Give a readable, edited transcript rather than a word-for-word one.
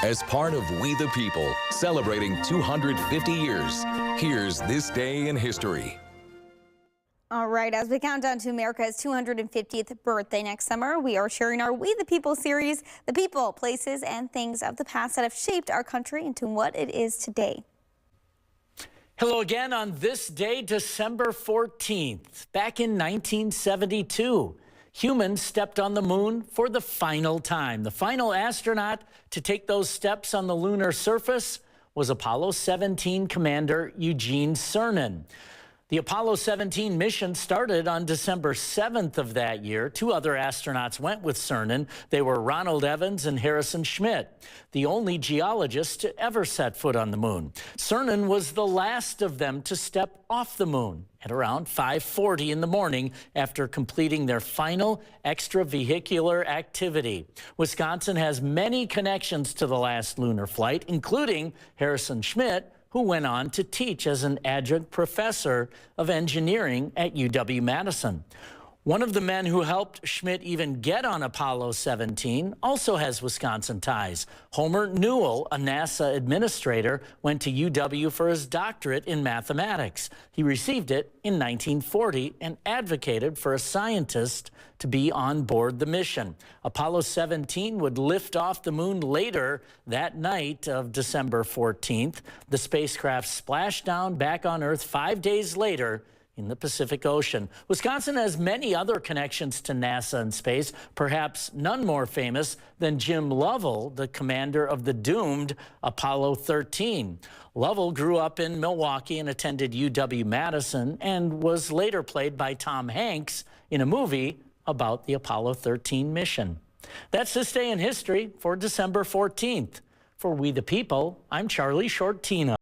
As part of We the People, celebrating 250 years, here's This Day in History. All right, as we count down to America's 250th birthday next summer, we are sharing our We the People series, the people, places, and things of the past that have shaped our country into what it is today. Hello again on this day, December 14th. Back in 1972, humans stepped on the moon for the final time. The final astronaut to take those steps on the lunar surface was Apollo 17 commander Eugene Cernan. The Apollo 17 mission started on December 7th of that year. Two other astronauts went with Cernan. They were Ronald Evans and Harrison Schmitt, the only geologists to ever set foot on the moon. Cernan was the last of them to step off the moon at around 5:40 in the morning after completing their final extravehicular activity. Wisconsin has many connections to the last lunar flight, including Harrison Schmitt, who went on to teach as an adjunct professor of engineering at UW-Madison. One of the men who helped Schmitt even get on Apollo 17 also has Wisconsin ties. Homer Newell, a NASA administrator, went to UW for his doctorate in mathematics. He received it in 1940 and advocated for a scientist to be on board the mission. Apollo 17 would lift off the moon later that night of December 14th. The spacecraft splashed down back on Earth 5 days later in the Pacific Ocean. Wisconsin has many other connections to NASA and space, perhaps none more famous than Jim Lovell, the commander of the doomed Apollo 13. Lovell grew up in Milwaukee and attended UW-Madison and was later played by Tom Hanks in a movie about the Apollo 13 mission. That's This Day in History for December 14th. For We the People, I'm Charlie Shortino.